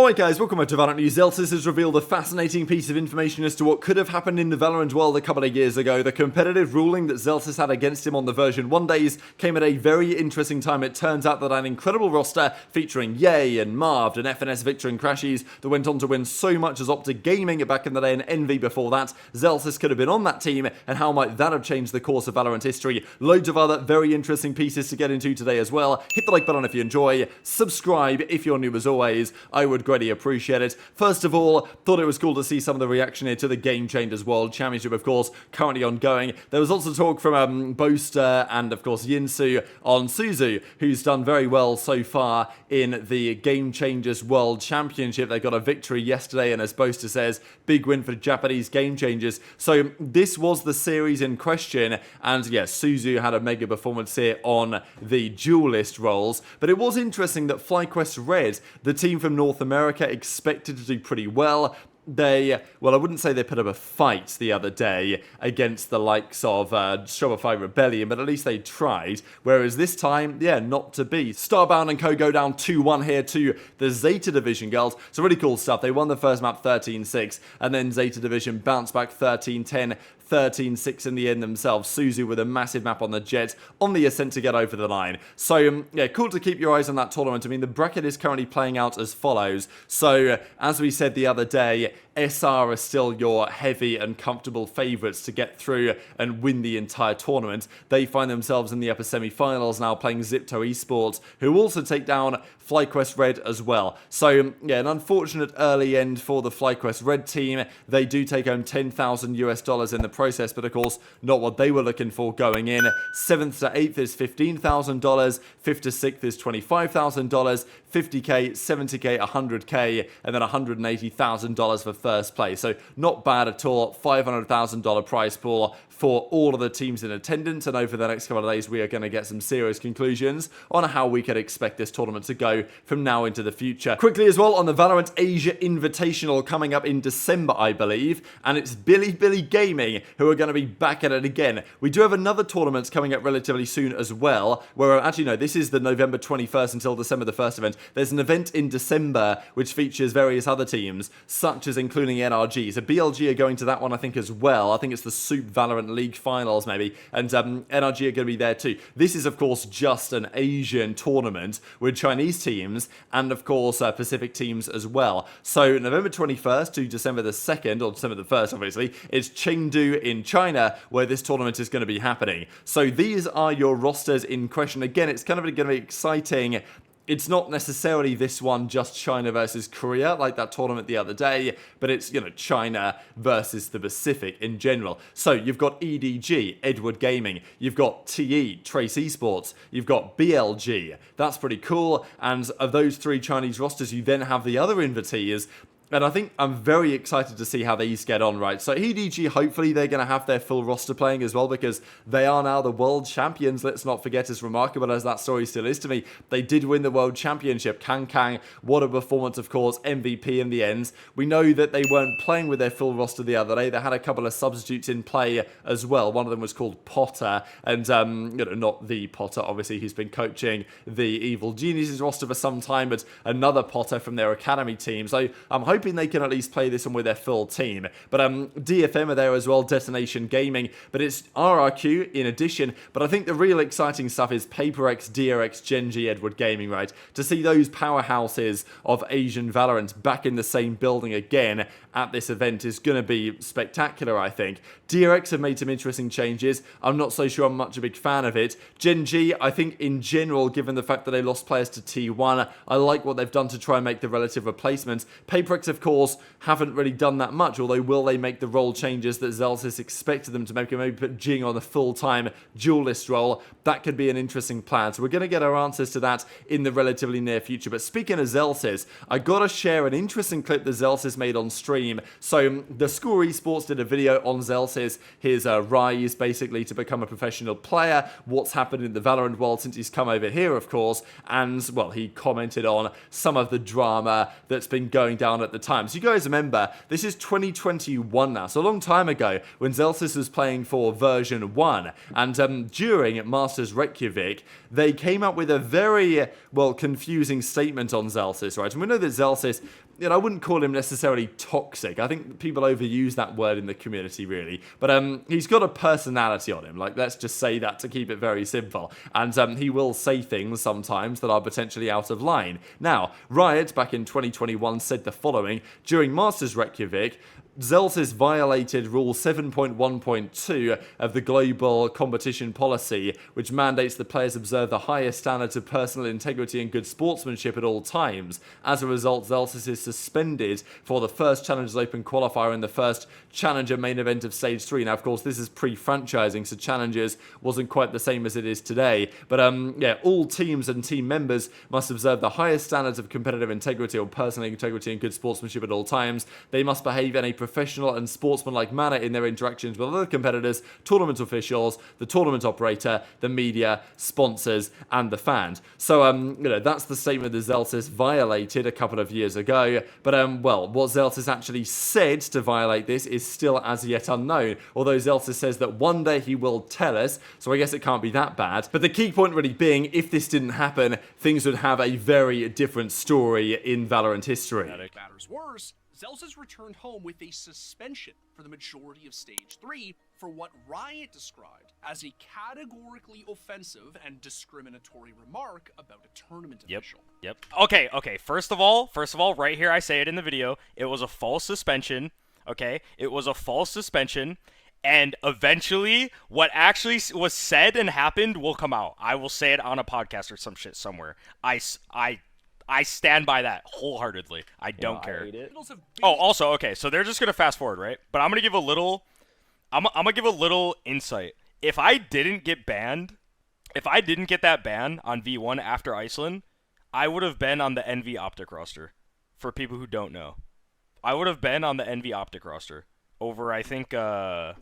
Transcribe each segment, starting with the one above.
Alright guys, welcome back to VALORANT News. Zellsis has revealed a fascinating piece of information as to what could have happened in the VALORANT world a couple of years ago. The competitive ruling that Zellsis had against him on the version 1 days came at a very interesting time. It turns out that an incredible roster featuring Yay and Marved and FNS Victor and Crashies that went on to win so much as OpTic Gaming back in the day and Envy before that. Zellsis could have been on that team, and how might that have changed the course of VALORANT history? Loads of other very interesting pieces to get into today as well. Hit the like button if you enjoy, subscribe if you're new as always. I would greatly appreciate it. First of all, thought it was cool to see some of the reaction here to the Game Changers World Championship, of course, currently ongoing. There was also talk from Boaster and, of course, Yinsu on Suzu, who's done very well so far in the Game Changers World Championship. They got a victory yesterday, and as Boaster says, big win for Japanese Game Changers. So this was the series in question, and yes, Suzu had a mega performance here on the duelist roles. But it was interesting that FlyQuest Red, the team from North America, expected to do pretty well. Well, I wouldn't say they put up a fight the other day against the likes of Shopify Rebellion, but at least they tried. Whereas this time, yeah, not to be. Starbound and Co go down 2-1 here to the Zeta Division girls. So really cool stuff. They won the first map 13-6, and then Zeta Division bounced back 13-10. 13-6 in the end themselves. Suzu with a massive map on the Jets on the ascent to get over the line. So, yeah, cool to keep your eyes on that tournament. I mean, the bracket is currently playing out as follows. So, as we said the other day, SR are still your heavy and comfortable favourites to get through and win the entire tournament. They find themselves in the upper semi-finals now playing Zipto Esports, who also take down FlyQuest Red as well. So, yeah, an unfortunate early end for the FlyQuest Red team. They do take home $10,000 in the process, but of course, not what they were looking for going in. 7th to 8th is $15,000, 5th to 6th is $25,000, 50k, 70k, 100k, and then $180,000 for first place. So not bad at all. $500,000 prize pool for all of the teams in attendance, and over the next couple of days we are going to get some serious conclusions on how we could expect this tournament to go from now into the future. Quickly as well, on the VALORANT Asia Invitational coming up in December, I believe, and it's Billy Gaming who are going to be back at it again. We do have another tournament coming up relatively soon as well, where actually no, this is the November 21st until December the 1st event. There's an event in December which features various other teams, such as including NRG. So BLG are going to that one, I think, as well. I think it's the Soup Valorant League Finals, maybe, and NRG are going to be there too. This is, of course, just an Asian tournament with Chinese teams and, of course, Pacific teams as well. So November 21st to December the 2nd, or December the 1st, obviously, is Chengdu in China, where this tournament is going to be happening. So these are your rosters in question. Again, it's kind of going to be exciting. It's not necessarily this one just China versus Korea like that tournament the other day, but it's, you know, China versus the Pacific in general. So you've got EDG, Edward Gaming, you've got TE, Trace Esports, you've got BLG. That's pretty cool. And of those three Chinese rosters, you then have the other invitees. And I think I'm very excited to see how these get on, right? So EDG, hopefully they're going to have their full roster playing as well, because they are now the world champions. Let's not forget, as remarkable as that story still is to me, they did win the world championship. Kang, what a performance, of course, MVP in the end. We know that they weren't playing with their full roster the other day. They had a couple of substitutes in play as well. One of them was called Potter, and, you know, not the Potter, obviously, who's been coaching the Evil Geniuses roster for some time, but another Potter from their academy team. So I'm hoping they can at least play this one with their full team. But DFM are there as well, Detonation Gaming, but it's RRQ in addition. But I think the real exciting stuff is PaperX, DRX, Gen.G, Edward Gaming, right? To see those powerhouses of Asian Valorant back in the same building again at this event is going to be spectacular, I think. DRX have made some interesting changes. I'm not so sure I'm much a big fan of it. Gen.G, I think in general, given the fact that they lost players to T1, I like what they've done to try and make the relative replacements. PaperX, of course, haven't really done that much, although will they make the role changes that Zellsis expected them to make, and maybe put Jing on the full-time duelist role? That could be an interesting plan. So we're going to get our answers to that in the relatively near future. But speaking of Zellsis, I got to share an interesting clip that Zellsis made on stream. So the Score Esports did a video on Zellsis, his rise basically to become a professional player, what's happened in the Valorant world since he's come over here, of course, and, well, he commented on some of the drama that's been going down at at the time. So you guys remember, this is 2021 now, so a long time ago when Zellsis was playing for version 1. And during Masters Reykjavik, they came up with a very, well, confusing statement on Zellsis, right? And we know that Zellsis, you know, I wouldn't call him necessarily toxic. I think people overuse that word in the community, really. But he's got a personality on him. Like, let's just say that to keep it very simple. And he will say things sometimes that are potentially out of line. Now, Riot, back in 2021, said the following: during Masters Reykjavik, Zellsis violated Rule 7.1.2 of the Global Competition Policy, which mandates that players observe the highest standards of personal integrity and good sportsmanship at all times. As a result, Zellsis is suspended for the first Challengers Open qualifier in the first Challenger main event of Stage 3. Now, of course, this is pre-franchising, so Challengers wasn't quite the same as it is today. But, yeah, all teams and team members must observe the highest standards of competitive integrity or personal integrity and good sportsmanship at all times. They must behave in a professional and sportsmanlike manner in their interactions with other competitors, tournament officials, the tournament operator, the media, sponsors, and the fans. So, you know, that's the statement that Zellsis violated a couple of years ago. But, well, what Zellsis actually said to violate this is still as yet unknown, although Zellsis says that one day he will tell us, so I guess it can't be that bad. But the key point really being, if this didn't happen, things would have a very different story in Valorant history. Matters worse, Zellsis returned home with a suspension for the majority of Stage 3 for what Riot described as a categorically offensive and discriminatory remark about a tournament official. Yep. Okay. First of all, right here, I say it in the video, it was a false suspension. Okay? It was a false suspension. And eventually, what actually was said and happened will come out. I will say it on a podcast or some shit somewhere. I stand by that wholeheartedly. I don't care. Oh, also, okay, so they're just gonna fast forward, right? But I'm gonna give a little, I'm gonna give a little insight. If I didn't get that ban on V1 after Iceland, I would have been on the NV OpTic roster. For people who don't know, I would have been on the NV OpTic roster over. I think it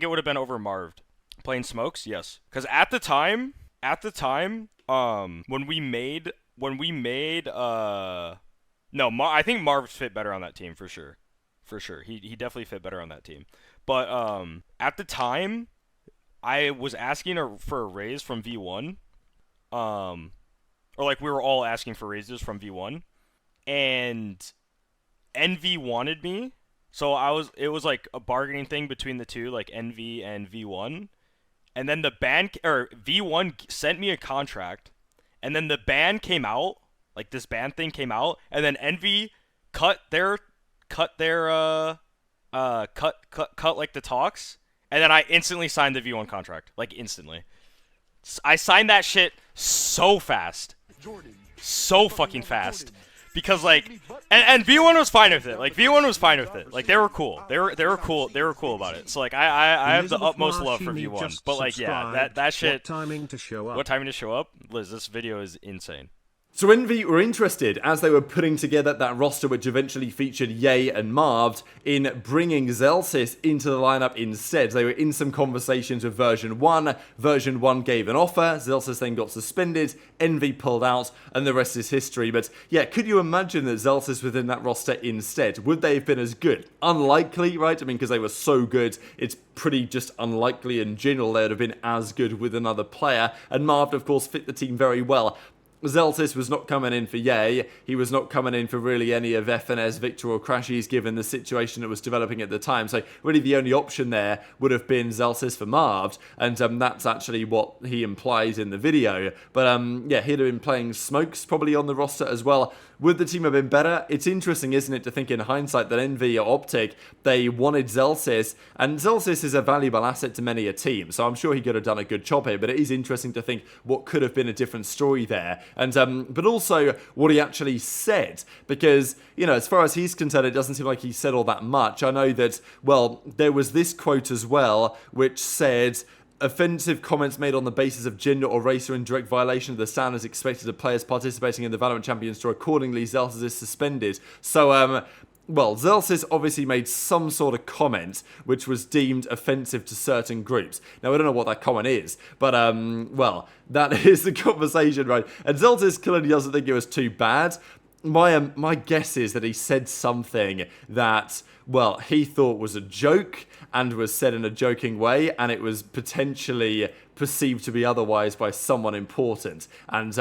would have been over Marved playing Smokes. Yes, because at the time, when we made I think Marv fit better on that team for sure. He definitely fit better on that team. But at the time, I was asking for a raise from V1, or like we were all asking for raises from V1, and NV wanted me, so it was like a bargaining thing between the two, like NV and V1. And then the ban, or V1 sent me a contract, and then the ban came out, like this ban thing came out, and then NV cut like the talks, and then I instantly signed the V1 contract, like instantly. I signed that shit so fast, so fucking fast. Because like, and V1 was fine with it. Like V1 was fine with it. Like they were cool. They were cool. They were cool about it. So like I have the utmost love for V1. But like yeah, that shit. What timing to show up? Liz, this video is insane. So Envy were interested, as they were putting together that roster which eventually featured Ye and Marved, in bringing Zellsis into the lineup instead. They were in some conversations with version 1. Version 1 gave an offer, Zellsis then got suspended, Envy pulled out, and the rest is history. But yeah, could you imagine that Zellsis within that roster instead? Would they have been as good? Unlikely, right? I mean, because they were so good, it's pretty just unlikely in general they would have been as good with another player. And Marved, of course, fit the team very well. Zellsis was not coming in for Ye, he was not coming in for really any of FNS, Victor or Crashies given the situation that was developing at the time, so really the only option there would have been Zellsis for Marved, and that's actually what he implies in the video. But yeah, he'd have been playing Smokes probably on the roster as well. Would the team have been better? It's interesting, isn't it, to think in hindsight that Envy or OpTic, they wanted Zellsis, and Zellsis is a valuable asset to many a team, so I'm sure he could have done a good job here, but it is interesting to think what could have been a different story there. And but also what he actually said, because, you know, as far as he's concerned, it doesn't seem like he said all that much. I know that, well, there was this quote as well, which said, offensive comments made on the basis of gender or race are in direct violation of the standards expected of players participating in the Valorant Champions Tour. Accordingly, Zellsis is suspended. So, well, Zellsis obviously made some sort of comment which was deemed offensive to certain groups. Now, I don't know what that comment is, but, well, that is the conversation, right? And Zellsis clearly doesn't think it was too bad. my guess is that he said something that, well, he thought was a joke and was said in a joking way, and it was potentially perceived to be otherwise by someone important, and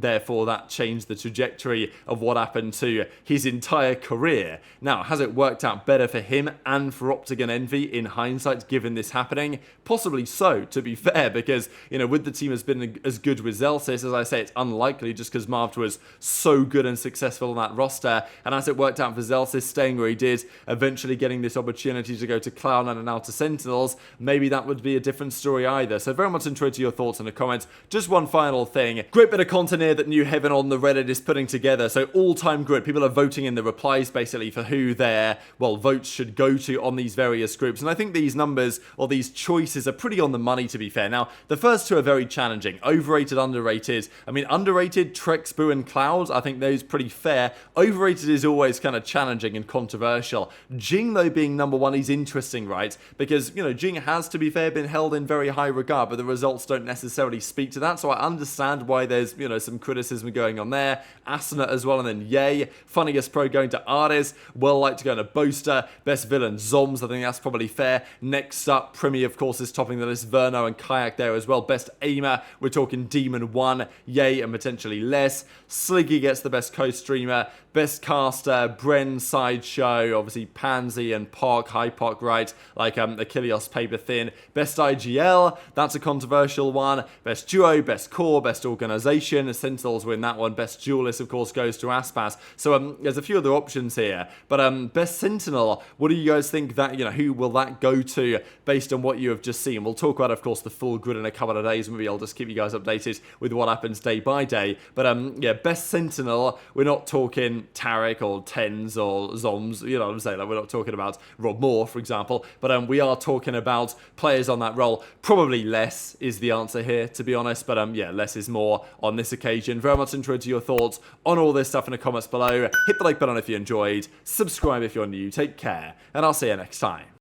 therefore that changed the trajectory of what happened to his entire career. Now, has it worked out better for him and for OpTic and Envy in hindsight, given this happening? Possibly so, to be fair, because, you know, with the team has been as good with Zellsis, as I say, it's unlikely just because Marved was so good and successful on that roster, and as it worked out for Zellsis, staying where he did, eventually getting this opportunity to go to Cloud9 and now to Sentinels, maybe that would be a different story either. So very much interested to your thoughts in the comments. Just one final thing. Great bit of content here that New Heaven on the Reddit is putting together. So all-time grid. People are voting in the replies basically for who their, well, votes should go to on these various groups. And I think these numbers or these choices are pretty on the money, to be fair. Now, the first two are very challenging. Overrated, underrated. I mean, underrated, Trex, Boo, and Cloud. I think those pretty fair. Overrated is always kind of challenging and controversial. Jing, though, being number one is interesting, right? Because, you know, Jing has, to be fair, been held in very high regard, but the results don't necessarily speak to that, so I understand why there's, you know, some criticism going on there. Astronaut as well, and then Yay. Funniest pro going to Ares. Well like to go to Boaster. Best villain, Zoms. I think that's probably fair. Next up, Primi, of course, is topping the list. Verno and Kayak there as well. Best aimer, we're talking Demon 1, Yay, and potentially less. Sliggy gets the best co-streamer. Best caster, Bren, Sideshow, obviously Pansy and Pog, Hypok, right? Like Achilles, Paper Thin. Best IGL, that's a controversial one. Best duo, best core, best organization. Sentinels win that one. Best duelist, of course, goes to Aspas. So there's a few other options here. But best Sentinel, what do you guys think that, you know, who will that go to based on what you have just seen? We'll talk about, of course, the full grid in a couple of days. Maybe I'll just keep you guys updated with what happens day by day. But yeah, best Sentinel, we're not talking Tarek or Tens or Zoms, you know what I'm saying? Like, we're not talking about Rob Moore, for example, but we are talking about players on that role. Probably less is the answer here, to be honest, but yeah, less is more on this occasion. Very much interested to your thoughts on all this stuff in the comments below. Hit the like button if you enjoyed, subscribe if you're new, take care, and I'll see you next time.